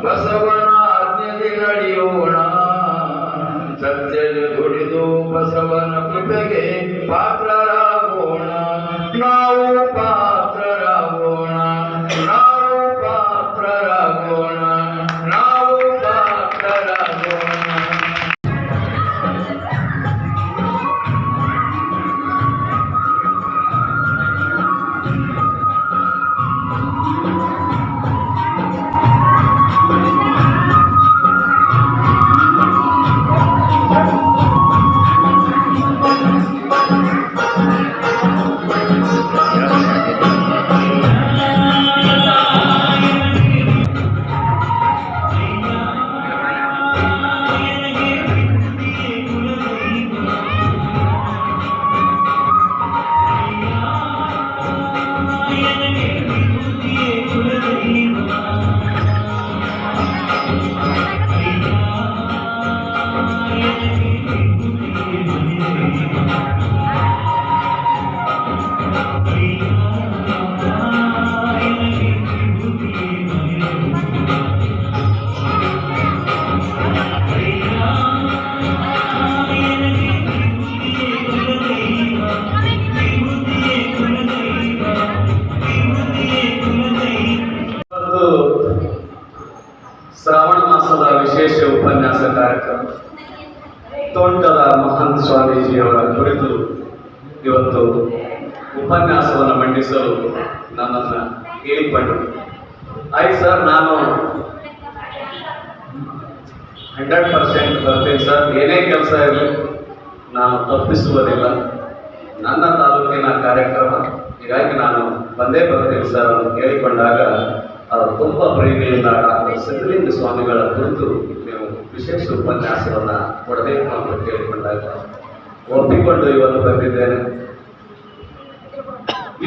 ಬಸವನ ಆಜ್ಞೆಗೆ ನಡೆಯೋಣ, ಸತ್ಯದ ದುಡಿದು ಬಸವನ ಕೃಪೆಗೆ ಪಾತ್ರರಾಗೋಣ. ನಾವು ಪಾತ್ರರಾಗೋಣ, ನಾವು ಪಾತ್ರರಾಗೋಣ, ನಾವು ಪಾತ್ರರಾಗೋಣ. ಶ್ರಾವಣ ಮಾಸದ ವಿಶೇಷ ಉಪನ್ಯಾಸ ಕಾರ್ಯಕ್ರಮ ತೋಂಟದ ಮಹಂತ ಸ್ವಾಮೀಜಿಯವರ ಕುರಿತು ಇವತ್ತು ಉಪನ್ಯಾಸವನ್ನು ಮಂಡಿಸಲು ನನ್ನನ್ನು ಕೇಳಿಕೊಂಡರು. ಆಯ್ತು ಸರ್, ನಾನು 100% ಬರ್ತೀನಿ ಸರ್, ಏನೇ ಕೆಲಸ ಇರಲಿ ನಾನು ತಪ್ಪಿಸುವುದಿಲ್ಲ, ನನ್ನ ತಾಲೂಕಿನ ಕಾರ್ಯಕ್ರಮ, ಹೀಗಾಗಿ ನಾನು ಬಂದೇ ಬರ್ತೀನಿ ಸರ್ ಅಂತ ಕೇಳಿಕೊಂಡಾಗ ಅವರು ತುಂಬ ಪ್ರೀತಿಯಿಂದ ಡಾಕ್ಟರ್ ಸಿದ್ಧಲಿಂಗ ಸ್ವಾಮಿಗಳ ಕುರಿತು ನೀವು ವಿಶೇಷ ಉಪನ್ಯಾಸವನ್ನು ಕೊಡಬೇಕು ಅಂತ ಕೇಳಿಕೊಂಡಾಗ ಒಪ್ಪಿಕೊಂಡು ಇವತ್ತು ಬಂದಿದ್ದೇನೆ.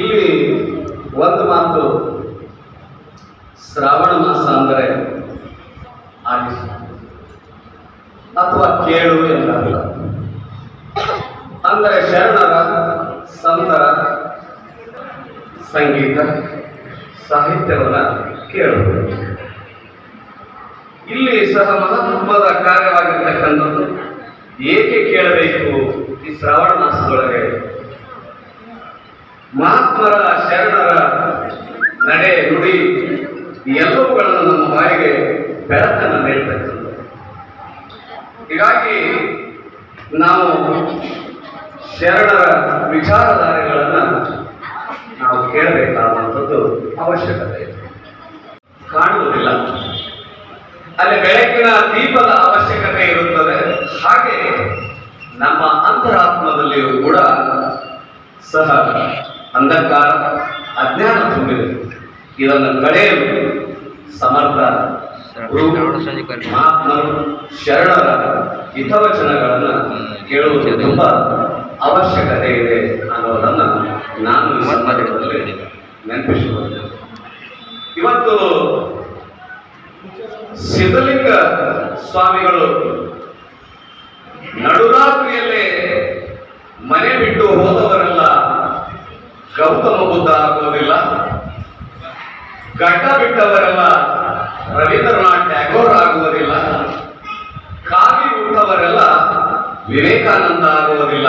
ಇಲ್ಲಿ ಒಂದು ಮಾತು, ಶ್ರಾವಣ ಮಾಸ ಅಂದರೆ ಆಲಿಸು ಅಥವಾ ಕೇಳು ಎಂದಲ್ಲ, ಅಂದರೆ ಶರಣರ ಸಂತರ ಸಂಗೀತ ಸಾಹಿತ್ಯವನ್ನು ಕೇಳುವುದು. ಇಲ್ಲಿ ಸಹ ಮಹತ್ವದ ಕಾರ್ಯವಾಗಿರ್ತಕ್ಕಂಥದ್ದು ಏಕೆ ಕೇಳಬೇಕು ಈ ಶ್ರಾವಣ ಮಾಸದೊಳಗೆ? ಮಹಾತ್ಮರ ಶರಣರ ನಡೆ ನುಡಿ ಎಲ್ಲವುಗಳನ್ನು ನಮ್ಮ ಬಾಯಿಗೆ ಬೆಳಕನ್ನು ನೀಡ್ತಕ್ಕಂಥದ್ದು. ಹೀಗಾಗಿ ನಾವು ಶರಣರ ವಿಚಾರಧಾರೆಗಳನ್ನು ನಾವು ಕೇಳಬೇಕಾದಂಥದ್ದು ಅವಶ್ಯಕತೆ ಇದೆ. ಕಾಣುವುದಿಲ್ಲ, ಅಲ್ಲಿ ಬೆಳಕಿನ ದೀಪದ ಅವಶ್ಯಕತೆ ಇರುತ್ತದೆ. ಹಾಗೆ ನಮ್ಮ ಅಂತರಾತ್ಮದಲ್ಲಿಯೂ ಕೂಡ ಸಹ ಅಂಧಕಾರ ಅಜ್ಞಾನ ತುಂಬಿದೆ. ಇದನ್ನು ಕಳೆಯಲು ಸಮರ್ಥ ಮಹಾತ್ಮರು ಶರಣರ ಹಿತವಚನಗಳನ್ನು ಕೇಳುವುದು ತುಂಬಾ ಅವಶ್ಯಕತೆ ಇದೆ ಅನ್ನೋದನ್ನು ನಾನು ಸಂದರ್ಭದಲ್ಲಿ ನೆನಪಿಸಿಕೊಳ್ಳುತ್ತೇನೆ. ಇವತ್ತು ಸಿದ್ಧಲಿಂಗ ಸ್ವಾಮಿಗಳು ನಡುರಾತ್ರಿಯಲ್ಲೇ ಮನೆ ಬಿಟ್ಟು ಹೋದವರೆಲ್ಲ ಗೌತಮ ಬುದ್ಧ ಆಗುವುದಿಲ್ಲ, ಗಡ್ಡ ಬಿಟ್ಟವರೆಲ್ಲ ರವೀಂದ್ರನಾಥ್ ಟ್ಯಾಗೋರ್ ಆಗುವುದಿಲ್ಲ, ಕಾವಿ ಉಟ್ಟವರೆಲ್ಲ ವಿವೇಕಾನಂದ ಆಗುವುದಿಲ್ಲ,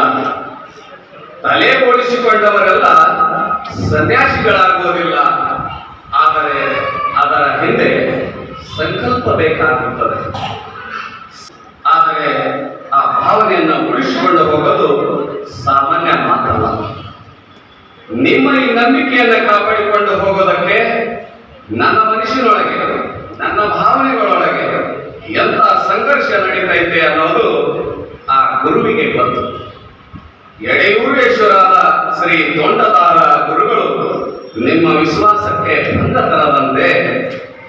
ತಲೆ ಬೋಳಿಸಿಕೊಂಡವರೆಲ್ಲ ಸನ್ಯಾಸಿಗಳಾಗುವುದಿಲ್ಲ. ಆದರೆ ಅದರ ಹಿಂದೆ ಸಂಕಲ್ಪ ಬೇಕಾಗುತ್ತದೆ. ಆದರೆ ಆ ಭಾವನೆಯನ್ನು ಉಳಿಸಿಕೊಂಡು ಹೋಗೋದು ಸಾಮಾನ್ಯ ಮಾತಲ್ಲ. ನಿಮ್ಮ ಈ ನಂಬಿಕೆಯನ್ನು ಕಾಪಾಡಿಕೊಂಡು ಹೋಗೋದಕ್ಕೆ ನನ್ನ ಮನಸ್ಸಿನೊಳಗೆ, ನನ್ನ ಭಾವನೆಗಳೊಳಗೆ ಎಂಥ ಸಂಘರ್ಷ ನಡೀತಾ ಇದೆ ಅನ್ನೋದು ಆ ಗುರುವಿಗೆ ಬಂತು. ಎಡೆಯೂರೇಶ್ವರಾದ ಶ್ರೀ ತೊಂಡದಾರ ಗುರುಗಳು ನಿಮ್ಮ ವಿಶ್ವಾಸಕ್ಕೆ ಭಂಗ ತರದಂತೆ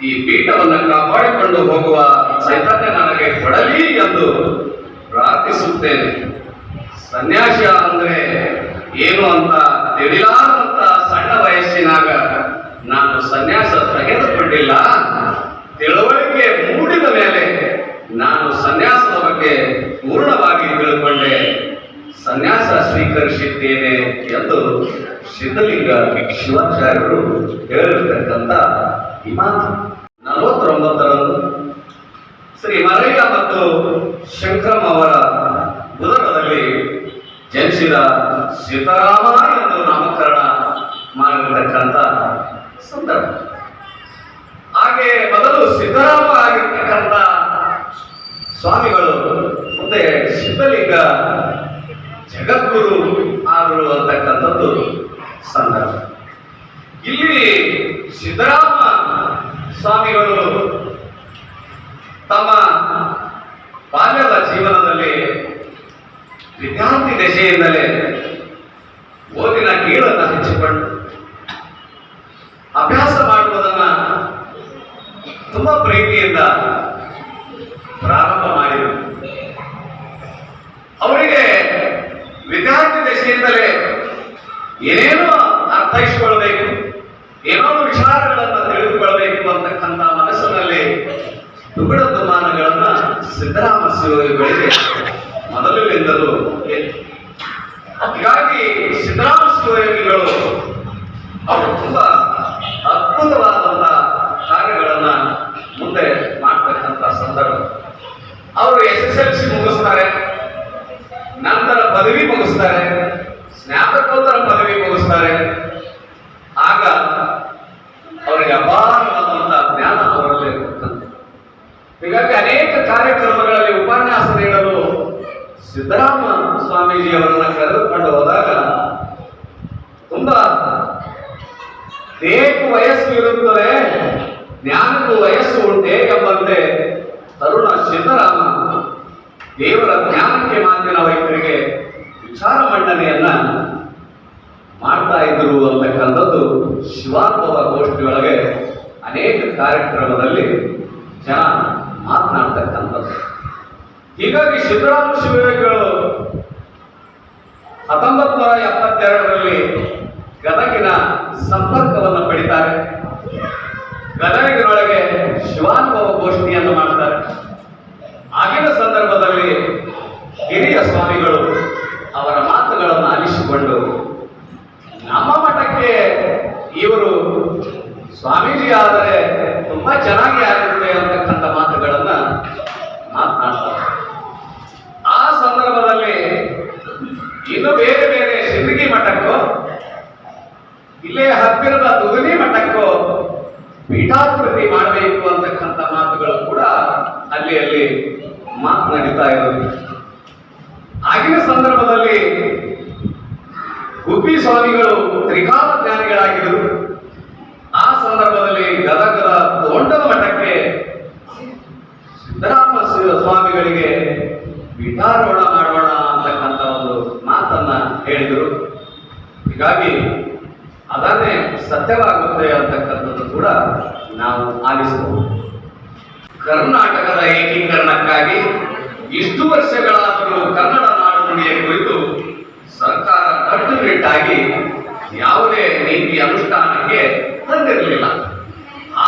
ಈ ಪೀಠವನ್ನು ಕಾಪಾಡಿಕೊಂಡು ಹೋಗುವ ಚೈತನ್ಯ ನನಗೆ ಕೊಡಲಿ ಎಂದು ಪ್ರಾರ್ಥಿಸುತ್ತೇನೆ. ಸನ್ಯಾಸ ಅಂದ್ರೆ ಏನು ಅಂತ ತಿಳಿಲಾರಂತ ಸಣ್ಣ ವಯಸ್ಸಿನಾಗ ನಾನು ಸನ್ಯಾಸ ತೆಗೆದುಕೊಂಡಿಲ್ಲ. ತಿಳುವಳಿಕೆ ಮೂಡಿದ ಮೇಲೆ ನಾನು ಸನ್ಯಾಸದ ಬಗ್ಗೆ ಪೂರ್ಣವಾಗಿ ತಿಳ್ಕೊಂಡೆ, ಸನ್ಯಾಸ ಸ್ವೀಕರಿಸಿದ್ದೇನೆ ಎಂದು ಸಿದ್ಧಲಿಂಗ ಶಿವಾಚಾರ್ಯರು ಹೇಳಿರ್ತಕ್ಕಂಥ ಈ ಮಾತು 49ರಂದು ಮತ್ತು ಶಂಕರಂ ಅವರ ಉದರದಲ್ಲಿ ಜನಿಸಿದ ಸೀತಾರಾಮ ಎಂದು ನಾಮಕರಣ ಮಾಡಿರ್ತಕ್ಕಂಥ ಸಂದರ್ಭ. ಹಾಗೆ ಮೊದಲು ಸಿದ್ದರಾಮ ಆಗಿರ್ತಕ್ಕಂಥ ಸ್ವಾಮಿಗಳು ಮುಂದೆ ಸಿದ್ಧಲಿಂಗ ಜಗದ್ಗುರು ಆದರು ಅಂತಕ್ಕಂಥದ್ದು ಸಂದರ್ಭ. ಇಲ್ಲಿ ಸಿದ್ದರಾಮ ಸ್ವಾಮಿಗಳು ತಮ್ಮ ಬಾಲ್ಯದ ಜೀವನದಲ್ಲಿ ವಿದ್ಯಾರ್ಥಿ ದಶೆಯಿಂದಲೇ ಓದಿನ ಗೀಳನ್ನು ಹಂಚಿಕೊಂಡು ಅಭ್ಯಾಸ ಮಾಡುವುದನ್ನ ತುಂಬಾ ಪ್ರೀತಿಯಿಂದ ಪ್ರಾರಂಭ ಮಾಡಿದರು. ಅವರಿಗೆ ವಿದ್ಯಾರ್ಥಿ ದಶೆಯಿಂದಲೇ ಏನೇನೋ ಅರ್ಥೈಸಿಕೊಳ್ಬೇಕು, ಏನೋ ವಿಚಾರಗಳನ್ನು ತಿಳಿದುಕೊಳ್ಬೇಕು ಅಂತಕ್ಕಂಥ ಮನಸ್ಸಿನಲ್ಲಿ ದುಗುಡ ದುಮಾನಗಳನ್ನ ಸಿದ್ದರಾಮ ಶಿವಯೋಗಿಗಳಿಗೆ ಮೊದಲಿನಿಂದಲೂ ಇತ್ತು. ಹೀಗಾಗಿ ಸಿದ್ದರಾಮ ಶಿವಯೋಗಿಗಳು ಅವರು ತುಂಬಾ ಅದ್ಭುತವಾದಂತಹ ಕಾರ್ಯಗಳನ್ನ ಮುಂದೆ ಮಾಡ್ತಕ್ಕಂಥ ಸಂದರ್ಭ. ಅವರು SSLC ಮುಗಿಸ್ತಾರೆ, ನಂತರ ಪದವಿ ಮುಗಿಸ್ತಾರೆ, ಸ್ನಾತಕೋತ್ತರ ಪದವಿ ಮುಗಿಸ್ತಾರೆ. ಆಗ ಅವರಿಗೆ ಅಪಾರವಾದಂತಹ ಜ್ಞಾನ ಅವರಲ್ಲಿ ಇರುತ್ತಂತೆ. ಹೀಗಾಗಿ ಅನೇಕ ಕಾರ್ಯಕ್ರಮಗಳಲ್ಲಿ ಉಪನ್ಯಾಸ ನೀಡಲು ಸಿದ್ದರಾಮ ಸ್ವಾಮೀಜಿ ಅವರನ್ನ ಕರೆದುಕೊಂಡು ಹೋದಾಗ ತುಂಬಾ ದೇಹಕ್ಕೂ ವಯಸ್ಸು ಇರುತ್ತದೆ, ಜ್ಞಾನಕ್ಕೂ ವಯಸ್ಸು ಉಂಟೆ ಎಂಬಂತೆ ತರುಣ ಸಿದ್ದರಾಮ ದೇವರ ಜ್ಞಾನಕ್ಕೆ ಮಾತಿನ ವೈಖರಿಗೆ ವಿಚಾರ ಮಂಡನೆಯನ್ನ ಮಾಡ್ತಾ ಇದ್ರು ಅಂತಕ್ಕಂಥದ್ದು ಶಿವಾನುಭವ ಗೋಷ್ಠಿಯೊಳಗೆ ಅನೇಕ ಕಾರ್ಯಕ್ರಮದಲ್ಲಿ ಜನ ಮಾತನಾಡ್ತಕ್ಕಂಥದ್ದು. ಹೀಗಾಗಿ ಸಿದ್ದರಾಮ ಶಿವಯೋಗಿಗಳು 1972ರಲ್ಲಿ ಗದಗಿನ ಸಂಪರ್ಕವನ್ನು ಪಡಿತಾರೆ. ಗದಗಿನೊಳಗೆ ಶಿವಾನುಭವ ಗೋಷ್ಠಿಯನ್ನು ಮಾಡ್ತಾರೆ. ಆಗಿನ ಸಂದರ್ಭದಲ್ಲಿ ಹಿರಿಯ ಸ್ವಾಮಿಗಳು ಅವರ ಮಾತುಗಳನ್ನು ಆಲಿಸಿಕೊಂಡು ನಮ್ಮ ಮಠಕ್ಕೆ ಇವರು ಸ್ವಾಮೀಜಿ ಆದರೆ ತುಂಬಾ ಚೆನ್ನಾಗಿ ಆಗುತ್ತೆ ಅಂತಕ್ಕಂಥ ಮಾತುಗಳನ್ನ ಮಾತನಾಡ್ತಾರೆ. ಆ ಸಂದರ್ಭದಲ್ಲಿ ಇನ್ನು ಬೇರೆ ಬೇರೆ ಸಿಂದಗಿ ಮಠಕ್ಕೋ ಇಲ್ಲೇ ಹತ್ತಿರದ ತುಗನಿ ಮಠಕ್ಕೋ ಪೀಠಾಕೃತಿ ಮಾಡಬೇಕು ಅಂತಕ್ಕಂಥ ಮಾತುಗಳು ಕೂಡ ಅಲ್ಲಿ ಮಾತನಾಡಿತಾ ಇರೋದು. ಆಗಿನ ಸಂದರ್ಭದಲ್ಲಿ ಗುಬ್ಬಿ ಸ್ವಾಮಿಗಳು ತ್ರಿಕಾಲ ಜ್ಞಾನಿಗಳಾಗಿದ್ದರು. ಆ ಸಂದರ್ಭದಲ್ಲಿ ಗದಗದ ದೊಡ್ಡದ ಮಠಕ್ಕೆ ಸಿದ್ದರಾಮ ಸ್ವಾಮಿಗಳಿಗೆ ಪೀಠಾರೋಹಣ ಮಾಡೋಣ ಅಂತಕ್ಕಂಥ ಒಂದು ಮಾತನ್ನ ಹೇಳಿದರು. ಹೀಗಾಗಿ ಅದನ್ನೇ ಸತ್ಯವಾಗುತ್ತೆ ಅಂತಕ್ಕಂಥದ್ದು ಕೂಡ ನಾವು ಆಲಿಸಬಹುದು. ಕರ್ನಾಟಕದ ಏಕೀಕರಣಕ್ಕಾಗಿ ಇಷ್ಟು ವರ್ಷಗಳಾದರೂ ಕನ್ನಡ ನಾಡು ನುಡಿಯ ಕುರಿತು ಸರ್ಕಾರ ಕಟ್ಟುನಿಟ್ಟಾಗಿ ಯಾವುದೇ ನೀತಿ ಅನುಷ್ಠಾನಕ್ಕೆ ತಂದಿರಲಿಲ್ಲ.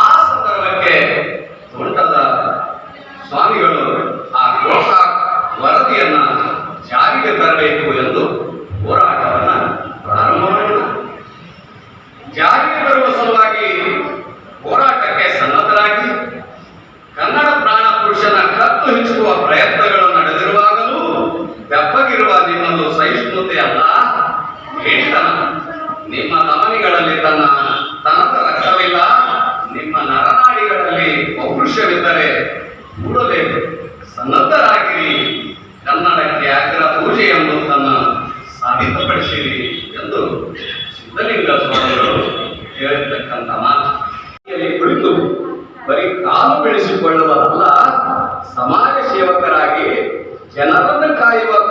ಆ ಸಂದರ್ಭಕ್ಕೆ ತೋಂಟದ ಸ್ವಾಮಿಗಳು ಆ ಗೋಕಾಕ್ ವರದಿಯನ್ನ ಜಾರಿಗೆ ತರಬೇಕು ಎಂದು ಹೋರಾಟವನ್ನ ಪ್ರಾರಂಭ ಮಾಡಿದರು. ಜಾರಿಗೆ ತರುವ ಸಲುವಾಗಿ ಹೋರಾಟಕ್ಕೆ ಸನ್ನದ್ಧರಾಗಿ ಕನ್ನಡ ಪ್ರಾಣ ಪುರುಷನ ಕತ್ತು ಹಿಚ್ಚುವ ಪ್ರಯತ್ನಗಳು ನಡೆದಿರುವಾಗಲೂ ಬೆಪ್ಪಗಿರುವ ನಿಮ್ಮದು ಸಹಿಷ್ಣುತೆ ಅಲ್ಲ, ಹೇಳತನ. ನಿಮ್ಮ ಧಮನಿಗಳಲ್ಲಿ ತನದ ರಕ್ತವಿಲ್ಲ, ನಿಮ್ಮ ನರನಾಡಿಗಳಲ್ಲಿ ಪೌರುಷವಿದ್ದರೆ ಕೂಡಲೇ ಸನ್ನದ್ಧರಾಗಿರಿ, ಕನ್ನಡಕ್ಕೆ ಅಗ್ರ ಪೂಜೆ ಎಂಬುದನ್ನು ಸಾಬೀತುಪಡಿಸಿರಿ ಎಂದು ಸಿದ್ಧಲಿಂಗ ಸ್ವಾಮಿಗಳು ಹೇಳಿರ್ತಕ್ಕಂಥ ಮಾತು. ಕುಳಿತು ಬರೀ ಕಾಲು ಬೆಳೆಸಿಕೊಳ್ಳುವುದಲ್ಲ, ಸಮಾಜ ಸೇವಕರಾಗಿ ಜನರನ್ನು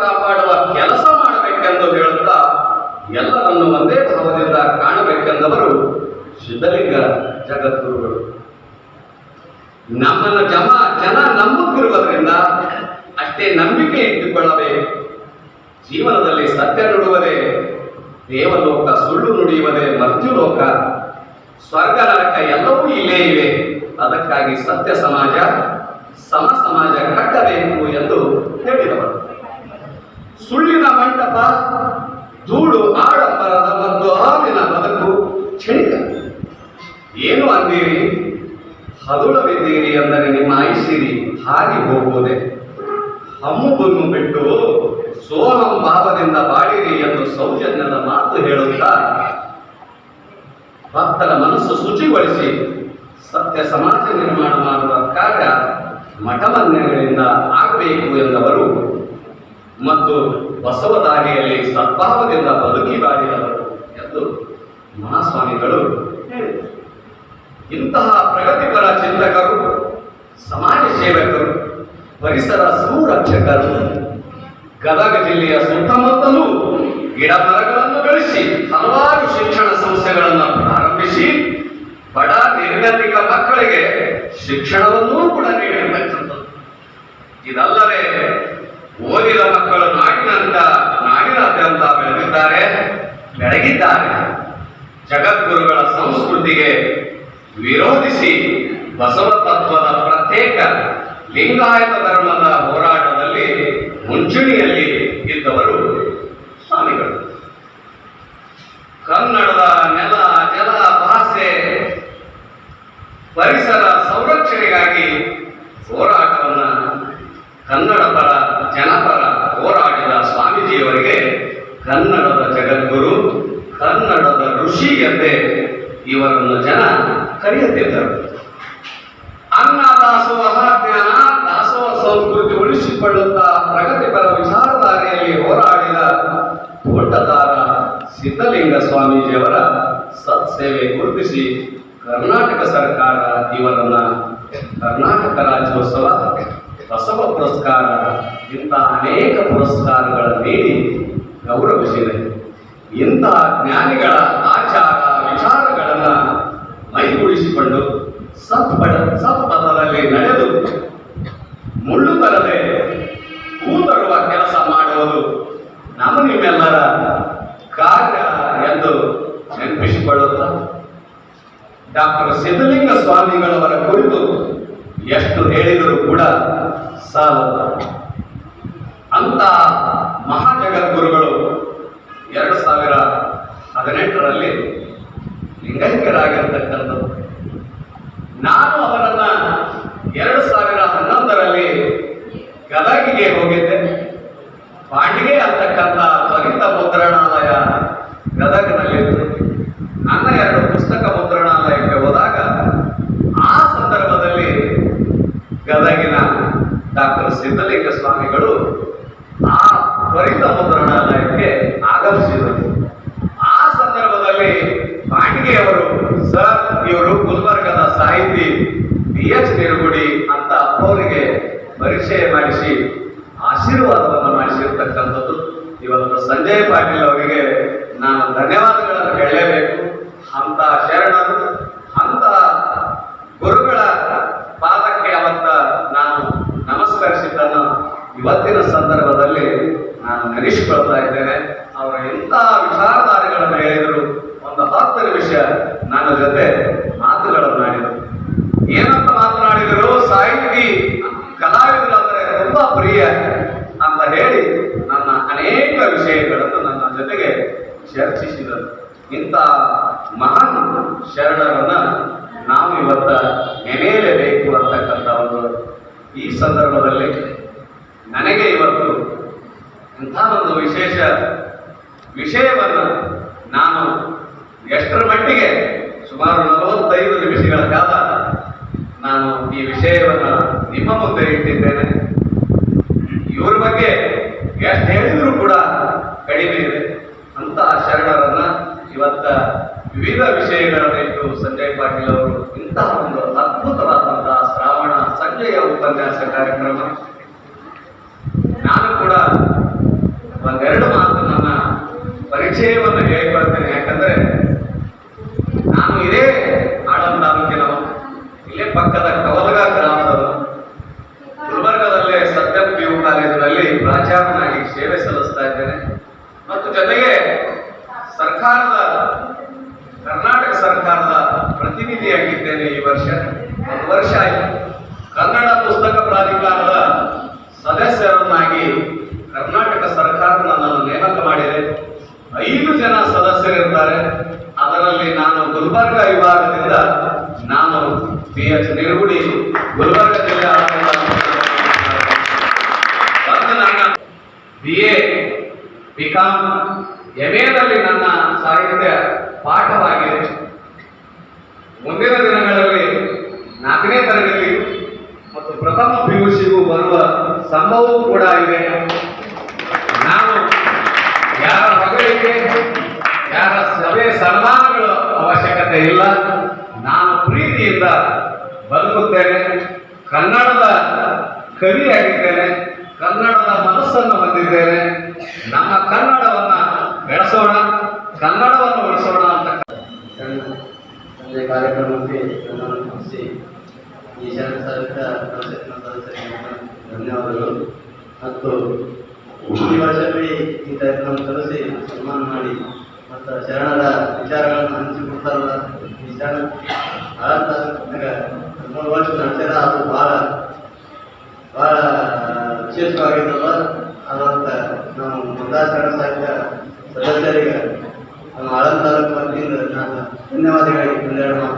ಕಾಪಾಡುವ ಕೆಲಸ ಮಾಡಬೇಕೆಂದು ಹೇಳುತ್ತಾ ಎಲ್ಲರನ್ನು ಒಂದೇ ಭಾವದಿಂದ ಕಾಣಬೇಕೆಂದವರು ಸಿದ್ಧಲಿಂಗ ಜಗದ್ಗುರುಗಳು. ನಮ್ಮನ್ನು ಜನ ನಂಬುತ್ತಿರುವುದರಿಂದ ಅಷ್ಟೇ ನಂಬಿಕೆ ಇಟ್ಟುಕೊಳ್ಳಬೇಕು. ಜೀವನದಲ್ಲಿ ಸತ್ಯ ನುಡುವುದೇ ದೇವಲೋಕ, ಸುಳ್ಳು ನುಡಿಯುವುದೇ ಮರ್ತ್ಯುಲೋಕ, ಸ್ವರ್ಗ ನರಕ ಎಲ್ಲವೂ ಇಲ್ಲೇ ಇವೆ. ಅದಕ್ಕಾಗಿ ಸತ್ಯ ಸಮಾಜ, ಸಮ ಸಮಾಜ ಕಟ್ಟಬೇಕು ಎಂದು ಹೇಳಿದವರು. ಸುಳ್ಳಿನ ಮಂಟಪ, ಧೂಳು ಆಡಂಬರದ ಮತ್ತು ಹಾಲಿನ ಬದುಕು ಕ್ಷಣಿಕ. ಏನು ಅಂದೀರಿ, ಹದುಳ ಬಿದ್ದೀರಿ ಅಂದರೆ ನಿಮ್ಮ ಐಸಿರಿ ಹಾಗೆ ಹೋಗುವುದೇ. ಹಮ್ಮುಬನ್ನು ಬಿಟ್ಟು ಸೋಹಂ ಭಾವದಿಂದ ಬಾಳಿರಿ ಎಂದು ಸೌಜನ್ಯದ ಮಾತು ಹೇಳುತ್ತಾ ಭಕ್ತರ ಮನಸ್ಸು ಶುಚಿಗೊಳಿಸಿ ಸತ್ಯ ಸಮಾಜ ನಿರ್ಮಾಣ ಮಾಡುವ ಕಾರ್ಯ ಮಠಮನ್ಯಗಳಿಂದ ಆಗಬೇಕು ಎಂದವರು ಮತ್ತು ಬಸವ ದಾರಿಯಲ್ಲಿ ಸದ್ಭಾವದಿಂದ ಬದುಕಿ ಬಾಳಿದವರು ಎಂದು ಮಹಾಸ್ವಾಮಿಗಳು ಹೇಳಿದರು. ಇಂತಹ ಪ್ರಗತಿಪರ ಚಿಂತಕರು, ಸಮಾಜ ಸೇವಕರು, ಪರಿಸರ ಸಂರಕ್ಷಕರು ಗದಗ ಜಿಲ್ಲೆಯ ಸುತ್ತಮುತ್ತಲೂ ಗಿಡ ಮರಗಳನ್ನು ಬೆಳೆಸಿ ಹಲವಾರು ಶಿಕ್ಷಣ ಸಂಸ್ಥೆಗಳನ್ನು ಪ್ರಾರಂಭಿಸಿ ಬಡ ನಿರ್ಗತಿಕ ಮಕ್ಕಳಿಗೆ ಶಿಕ್ಷಣವನ್ನೂ ಕೂಡ ನೀಡಿರತಕ್ಕಂಥದ್ದು. ಇದಲ್ಲದೆ ಓದಿದ ಮಕ್ಕಳು ನಾಡಿನಾದ್ಯಂತ ಬೆಳಗಿದ್ದಾರೆ. ಜಗದ್ಗುರುಗಳ ಸಂಸ್ಕೃತಿಗೆ ವಿರೋಧಿಸಿ ಬಸವ ತತ್ವದ ಪ್ರತ್ಯೇಕ ಲಿಂಗಾಯತ ಧರ್ಮದ ಹೋರಾಟದಲ್ಲಿ ಮುಂಚೂಣಿಯಲ್ಲಿ ಇದ್ದವರು ಸ್ವಾಮಿಗಳು. ಕನ್ನಡದ ನೆಲ, ಜಲ, ಭಾಷೆ, ಪರಿಸರ ಸಂರಕ್ಷಣೆಗಾಗಿ ಹೋರಾಟವನ್ನ ಕನ್ನಡ ಪರ, ಜನಪರ ಹೋರಾಡಿದ ಸ್ವಾಮೀಜಿಯವರಿಗೆ ಕನ್ನಡದ ಜಗದ್ಗುರು, ಕನ್ನಡದ ಋಷಿ ಎಂದೇ ಇವರನ್ನು ಜನ ಕರೆಯುತ್ತಿದ್ದರು. ಅನ್ನ ದಾಸೋಹ, ಜ್ಞಾನ ದಾಸೋಹ ಸಂಸ್ಕೃತಿ ಉಳಿಸಿಕೊಳ್ಳುತ್ತಾ ಪ್ರಗತಿಪರ ವಿಚಾರಧಾರೆಯಲ್ಲಿ ಹೋರಾಡಿದ ತೋಟದಾರ ಸಿದ್ಧಲಿಂಗ ಸ್ವಾಮೀಜಿಯವರ ಸತ್ಸೇವೆ ಗುರುತಿಸಿ ಕರ್ನಾಟಕ ಸರ್ಕಾರ ಇವರನ್ನ ಕರ್ನಾಟಕ ರಾಜ್ಯೋತ್ಸವ, ಬಸವ ಪುರಸ್ಕಾರ ಇಂತಹ ಅನೇಕ ಪುರಸ್ಕಾರಗಳ ನೀಡಿ ಗೌರವಿಸಿದೆ. ಇಂತಹ ಜ್ಞಾನಿಗಳ ಆಚಾರ ವಿಚಾರಗಳನ್ನು ಮೈಗೂಡಿಸಿಕೊಂಡು ಸತ್ಪಥದಲ್ಲಿ ನಡೆದು ಮುಳ್ಳು ತರದೆ ಹೂ ತರುವ ಕೆಲಸ ಮಾಡುವುದು ನಿಮ್ಮೆಲ್ಲರ ಕಾರ್ಯ ಎಂದು ನೆನಪಿಸಿಕೊಳ್ಳುತ್ತಾ ಡಾಕ್ಟರ್ ಸಿದ್ಧಲಿಂಗ ಸ್ವಾಮಿಗಳವರ ಕುರಿತು ಎಷ್ಟು ಹೇಳಿದರೂ ಕೂಡ ಸಾಲದು. ಅಂತ ಮಹಾಜಗದ್ಗುರುಗಳು 2018ರಲ್ಲಿ ಲಿಂಗೈಕ್ಯರಾಗಿರ್ತಕ್ಕಂಥದ್ದು. ನಾನು ಅವರನ್ನ 2011ರಲ್ಲಿ ಗದಗಿಗೆ ಹೋಗಿದ್ದೆ. ಪಾಂಡಿಗೆ ಅಂತಕ್ಕಂಥ ತ್ವರಿತ ಮುದ್ರಣಾಲಯ ಗದಗನಲ್ಲಿತ್ತು. ನನ್ನ 2 ಪುಸ್ತಕ ಮುದ್ರಣಾಲಯಕ್ಕೆ ಹೋದಾಗ ಆ ಸಂದರ್ಭದಲ್ಲಿ ಗದಗಿನ ಡಾಕ್ಟರ್ ಸಿದ್ಧಲಿಂಗ ಸ್ವಾಮಿಗಳು ಆ ತ್ವರಿತ ಮುದ್ರಣಾಲಯಕ್ಕೆ ಆಗಮಿಸಿದರು. ಆ ಸಂದರ್ಭದಲ್ಲಿ ಪಾಂಡಿಗೆಯವರು, ಸರ್ ಇವರು ಗುಲ್ಬರ್ಗದ ಸಾಹಿತಿ BH ನಿರುಗುಡಿ ಅಂತ ಅವರಿಗೆ ಪರಿಚಯ ಮಾಡಿಸಿ ಆಶೀರ್ವಾದವನ್ನು ಮಾಡಿಸಿರ್ತಕ್ಕಂಥದ್ದು. ಇವತ್ತು ಸಂಜಯ್ ಪಾಟೀಲ್ ಅವರಿಗೆ ನಾನು ಧನ್ಯವಾದಗಳನ್ನು ಹೇಳಲೇಬೇಕು. ಅಂತ ಶರಣರು, ಅಂತ ಗುರುಗಳ ಪಾದಕ್ಕೆ ಅವತ್ತ ನಾನು ನಮಸ್ಕರಿಸಿದ್ದನ್ನು ಇವತ್ತಿನ ಸಂದರ್ಭದಲ್ಲಿ ನಾನು ನೆನೆಸಿಕೊಳ್ತಾ ಇದ್ದೇನೆ. ಅವರು ಎಂಥ ವಿಚಾರಧಾರೆಗಳನ್ನು ಹೇಳಿದರು. ಒಂದು 10 ನಿಮಿಷ ನನ್ನ ಜೊತೆ ಮಾತುಗಳನ್ನಾಡಿದರು. ಏನಂತ ಮಾತನಾಡಿದರು? ಸಾಹಿತಿ, ಕಲಾವಿದರು ಅಂದರೆ ತುಂಬಾ ಪ್ರಿಯ ಅಂತ ಹೇಳಿ ನನ್ನ ಅನೇಕ ವಿಷಯಗಳನ್ನು ನನ್ನ ಜೊತೆಗೆ ಚರ್ಚಿಸಿದರು. ಇಂಥ ಮಹಾನ್ ಶರಣರನ್ನ ನಾವು ಇವತ್ತ ನೆನೆಯಲೇಬೇಕು ಅಂತಕ್ಕಂಥ ಈ ಸಂದರ್ಭದಲ್ಲಿ ನನಗೆ ಇವತ್ತು ಇಂಥ ಒಂದು ವಿಶೇಷ ವಿಷಯವನ್ನು ನಾನು ಎಷ್ಟರ ಮಟ್ಟಿಗೆ ಸುಮಾರು 45 ನಿಮಿಷಗಳ ಕಾಲ ನಾನು ಈ ವಿಷಯವನ್ನು ನಿಮ್ಮ ಮುಂದೆ ಇಟ್ಟಿದ್ದೇನೆ. ಇವರ ಬಗ್ಗೆ ಎಷ್ಟು ಹೇಳಿದರೂ ಕೂಡ ಕಡಿಮೆ ಇದೆ. ಅಂತ ಶರಣರನ್ನ ಇವತ್ತ ವಿವಿಧ ವಿಷಯಗಳನ್ನಿಟ್ಟು ಸಂಜಯ್ ಪಾಟೀಲ್ ಅವರು ಇಂತಹ ಒಂದು ಅದ್ಭುತವಾದಂತಹ ಶ್ರಾವಣ ಸಂಜೆಯ ಉಪನ್ಯಾಸ ಕಾರ್ಯಕ್ರಮ. ನಾನು ಕೂಡ 1-2 ಮಾತು ನನ್ನ ಪರಿಚಯವನ್ನು ಹೇಳಿಕೊಳ್ತೇನೆ. ಯಾಕಂದ್ರೆ ನಾನು ಇದೇ ಆಳಂದ ತಾಲೂಕಿನವ, ಇಲ್ಲೇ ಪಕ್ಕದ ಕವಲಗ ಗ್ರಾಮದವರು. ಗುಲ್ಬರ್ಗದಲ್ಲೇ ಸತ್ಯಂ PU ಕಾಲೇಜಿನಲ್ಲಿ ಪ್ರಾಚಾರ್ಯನಾಗಿ ಸೇವೆ ಸಲ್ಲಿಸ್ತಾ ಇದ್ದೇನೆ. ಮತ್ತು ಜೊತೆಗೆ ಕರ್ನಾಟಕ ಸರ್ಕಾರದ ಪ್ರತಿನಿಧಿಯಾಗಿದ್ದೇನೆ. ಈ ವರ್ಷ 1 ವರ್ಷ ಆಯಿತು. ಕನ್ನಡ ಪುಸ್ತಕ ಪ್ರಾಧಿಕಾರದ ಸದಸ್ಯರನ್ನಾಗಿ ಕರ್ನಾಟಕ ಸರ್ಕಾರ ನನ್ನನ್ನು ನೇಮಕ ಮಾಡಿದೆ. 5 ಜನ ಸದಸ್ಯರಿರ್ತಾರೆ. ಅದರಲ್ಲಿ ನಾನು ಗುಲ್ಬರ್ಗ ವಿಭಾಗದಿಂದ ನಾನು BH ನಿರುಗುಡಿ ಗುಲ್ಬರ್ಗ ಜಿಲ್ಲೆ ಬಿಕಾಂ ಎಮೆದಲ್ಲಿ ನನ್ನ ಸಾಹಿತ್ಯ ಪಾಠವಾಗಿದೆ. ಮುಂದಿನ ದಿನಗಳಲ್ಲಿ 4ನೇ ತರಗತಿ ಮತ್ತು ಪ್ರಥಮ PUCಗೂ ಬರುವ ಸಂಭವವೂ ಕೂಡ ಇದೆ. ನಾನು ಯಾರ ಹೊಗಳಿಕೆ, ಯಾರ ಸಭೆ ಸನ್ಮಾನಗಳ ಅವಶ್ಯಕತೆ ಇಲ್ಲ. ನಾನು ಪ್ರೀತಿಯಿಂದ ಬದುಕುತ್ತೇನೆ, ಕನ್ನಡದ ಕವಿಯಾಗಿದ್ದೇನೆ, ಕನ್ನಡದ ಮನಸ್ಸನ್ನು ಹೊಂದಿದ್ದೇನೆ. ನಮ್ಮ ಕನ್ನಡವನ್ನ ಬೆಳೆಸೋಣ, ಕನ್ನಡವನ್ನು ಉಳಿಸೋಣ ಅಂತ ಸಂಜೆ ಕಾರ್ಯಕ್ರಮಕ್ಕೆ ನನ್ನನ್ನು ಕರೆಸಿ ಈ ಶರಣ ಸಾಹಿತ್ಯ ಪರಿಷತ್ನ ಸದಸ್ಯರಿಗೆ ಧನ್ಯವಾದಗಳು. ಮತ್ತು ಈ ವರ್ಷವೇ ಈ ಕಾರ್ಯಕ್ರಮ ಕರೆಸಿ ಸನ್ಮಾನ ಮಾಡಿ ಮತ್ತು ಶರಣರ ವಿಚಾರಗಳನ್ನು ಹಂಚಿಕೊಡ್ತಾರಲ್ಲ, ಈ ಶರಣ ಆಳಂತ 3 ವರ್ಷ ನಡೆಸ್ಯಾರ. ಅದು ಭಾಳ ವಿಶೇಷವಾಗಿದ್ದಲ್ಲ. ಅದರಂತ ನಾವು ಮುಂದಾ ಶರಣ ಸಾಹಿತ್ಯ ಸದಸ್ಯರಿಗೆ ನಮ್ಮ ಆಳಂದ ತಾಲೂಕು ವತಿಯಿಂದ ನಾನು ಧನ್ಯವಾದಗಳಿಗೆ ಒಂದೆರಡು ಮಾತು